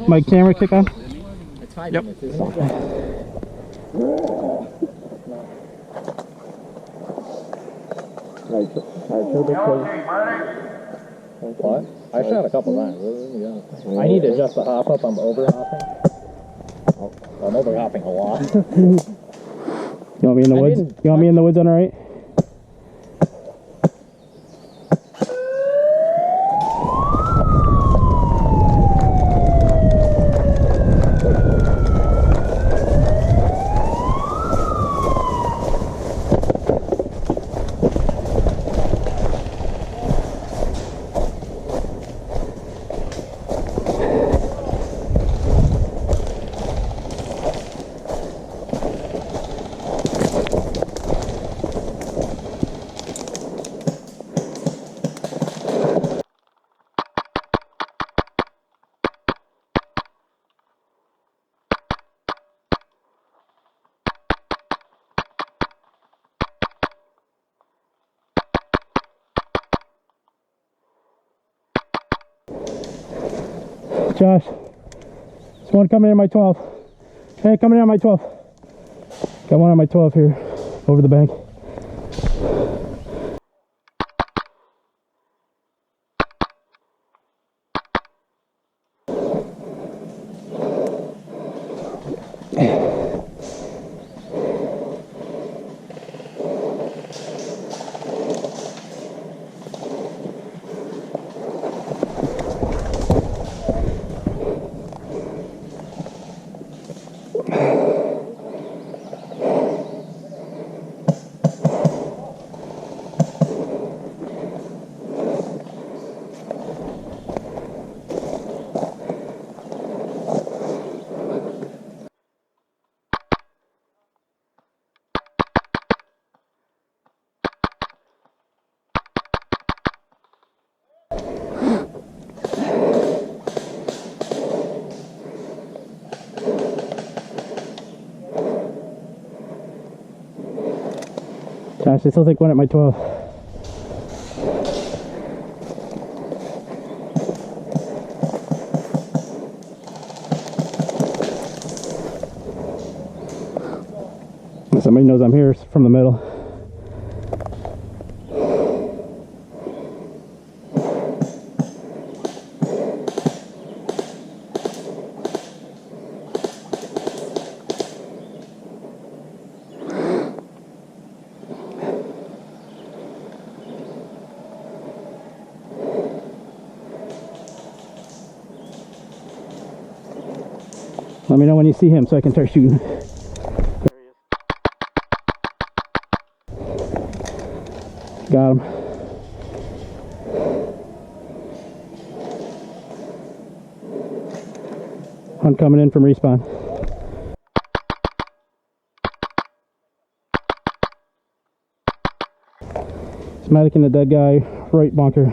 My camera kick on? It's 5 Yep. minutes, isn't it? What? I shot a couple times. I need to adjust the hop up. I'm over hopping. I'm over hopping a lot. You want me in the woods? You want me in the woods on the right? Josh, there's one coming in my 12. Hey, coming in on my 12. Got one on my 12 here, over the bank. Gosh, I still think one at my 12. Somebody knows I'm here from the middle. Let me know when you see him so I can start shooting. There he is. Got him. Hunt coming in from respawn. Medic in the dead guy, right bunker.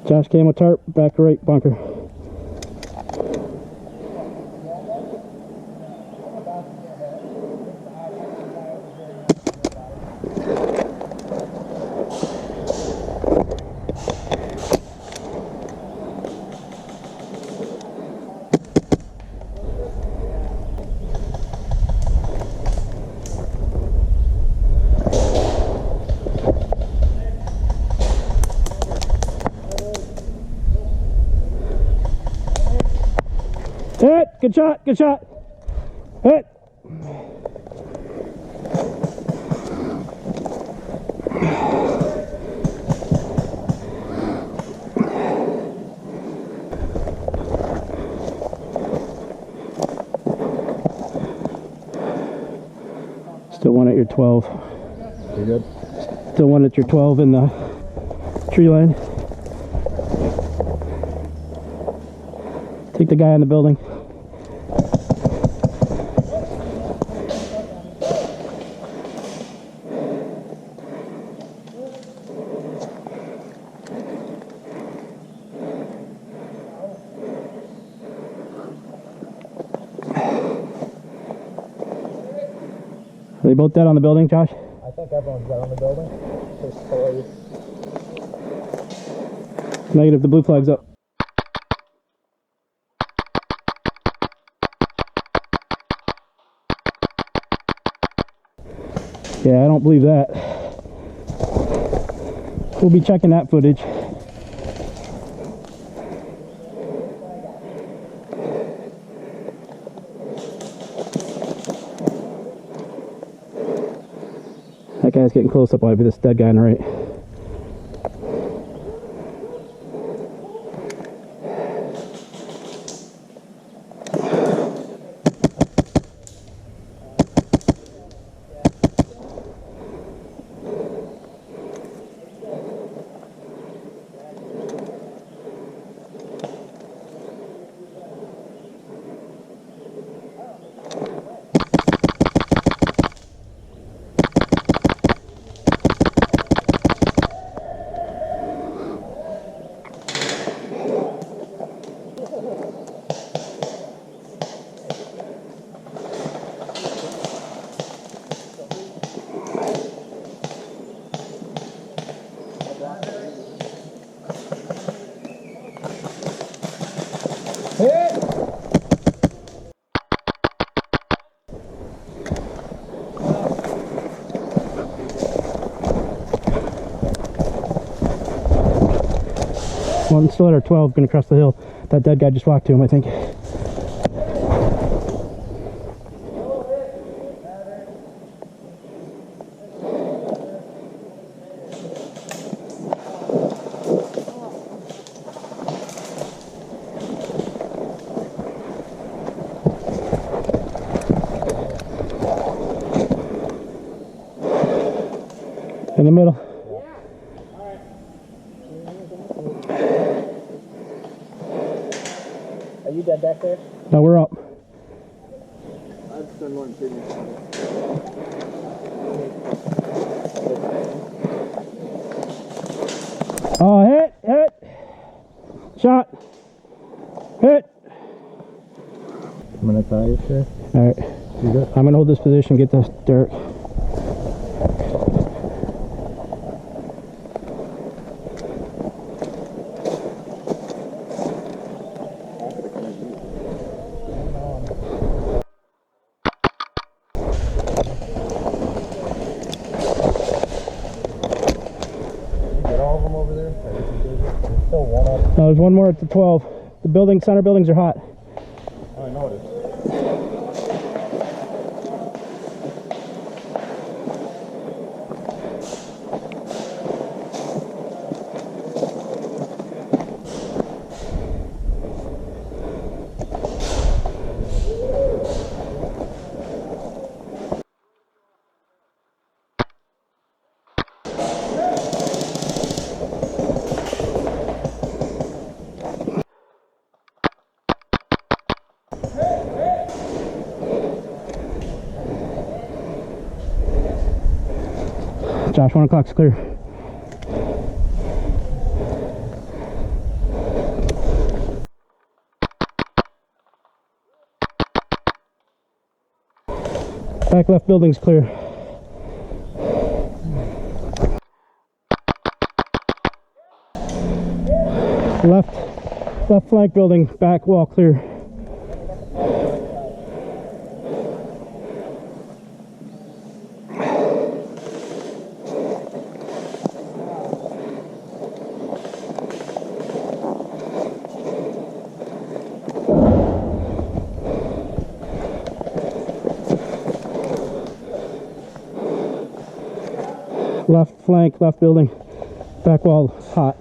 Josh came with tarp, back right bunker. Hit! Good shot, good shot. Hit! one at your 12. You good? Still one at your 12 in the tree line. Take the guy in the building. Are they both dead on the building, Josh? I think everyone's dead on the building. There's Floyd. Negative, the blue flag's up. Yeah, I don't believe that. We'll be checking that footage. That guy's getting close up over this dead guy on the right. One still at our 12, gonna cross the hill. That dead guy just walked to him, I think. In the middle. Are you dead back there? No, we're up. I've done one too. Oh, hit! Shot! Hit! I'm gonna tie you, sir. Alright. You good? I'm gonna hold this position, get this dirt. No, there's one more at the 12. The building, center buildings are hot. Oh, I noticed. Josh, 1 o'clock's clear. Back left building's clear. Left flank building, back wall clear. Left flank, left building, back wall hot.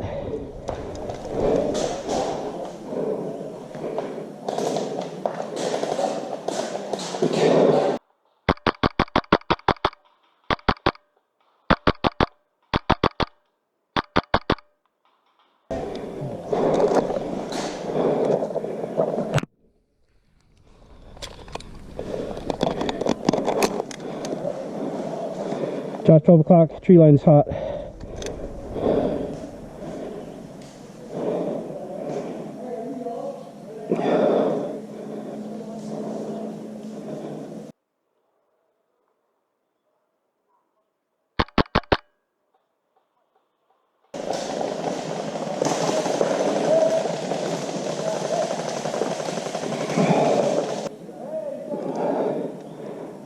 Josh, 12 o'clock, tree line's hot.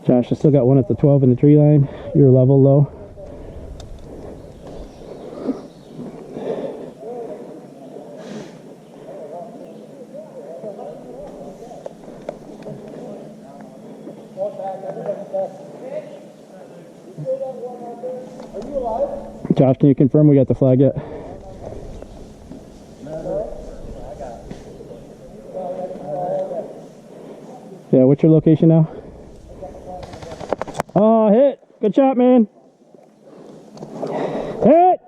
Josh, I still got one at the 12 in the tree line. You're level low. Josh, can you confirm we got the flag yet? Yeah, what's your location now? Oh, hit! Good shot, man! Hit!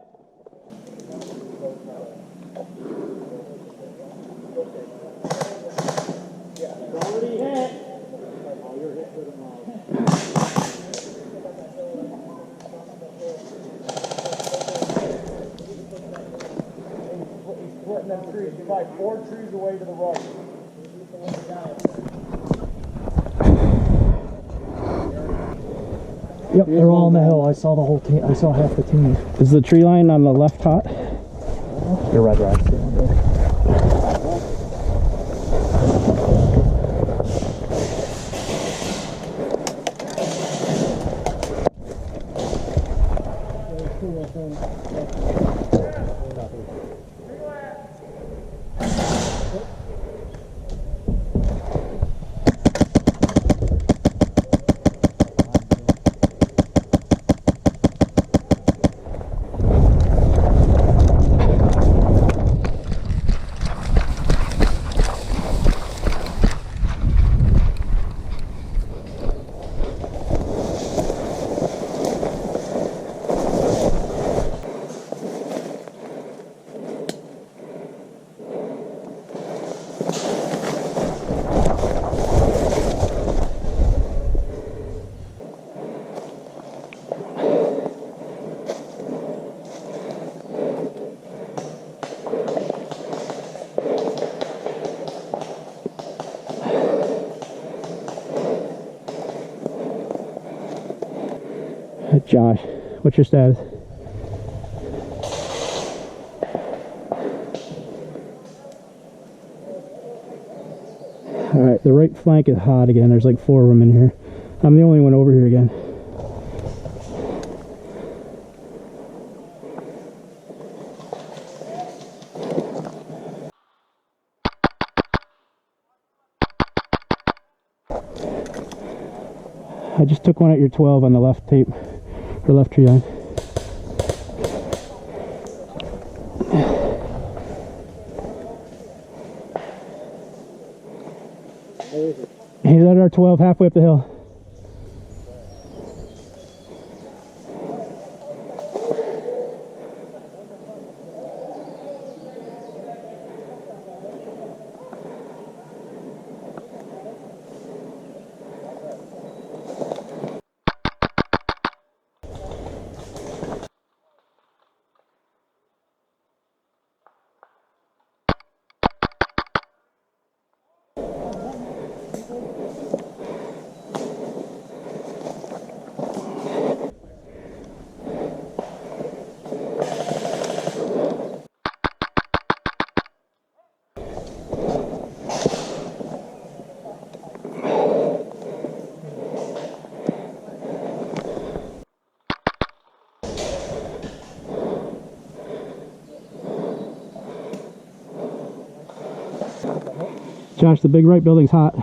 Splitting them trees. You're like 4 trees away to the right. Yep, they're all on the hill. I saw the whole team. I saw half the team. Is the tree line on the left hot? You're right. Josh, what's your status? Alright, the right flank is hot again. There's like 4 of them in here. I'm the only one over here again. I just took one at your 12 on the left tape, or left tree line. He's at our 12 halfway up the hill. Josh, the big right building's hot.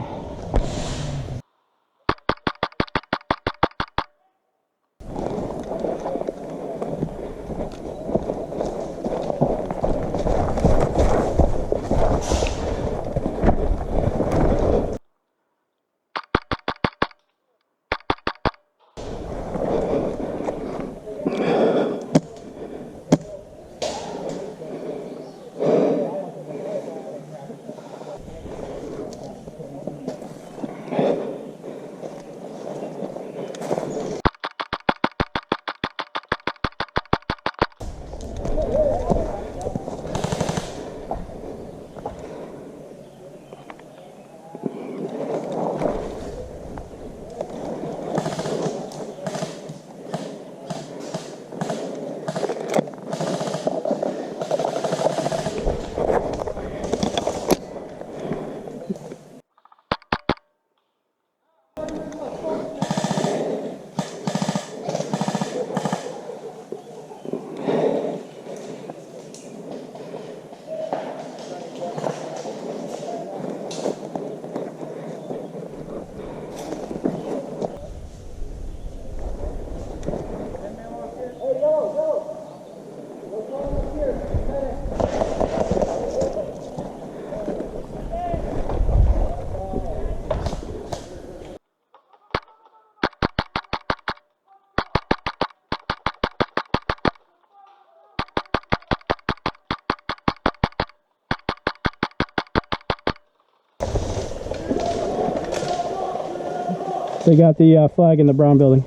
They got the flag in the Brown building.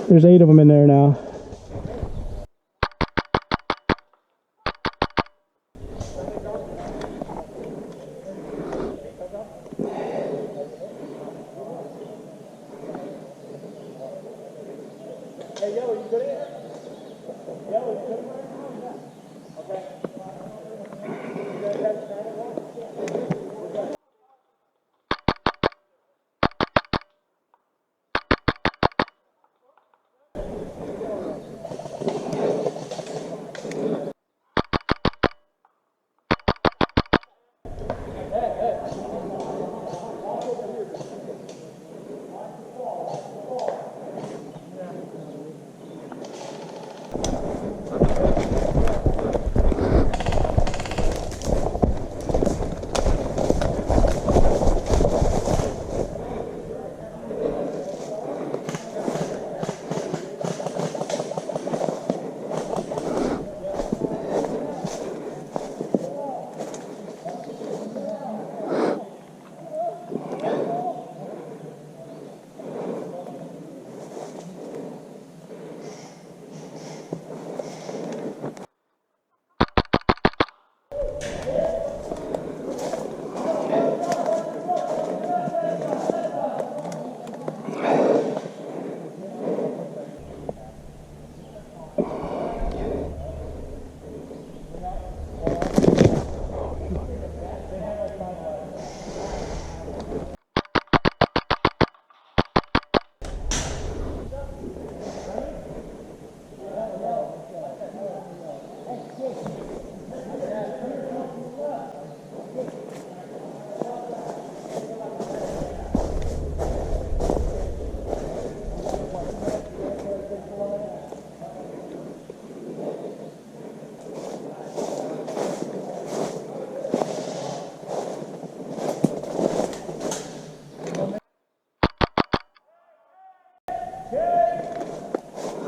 There's 8 of them in there now.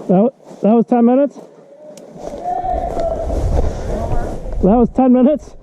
That was 10 minutes? That was 10 minutes?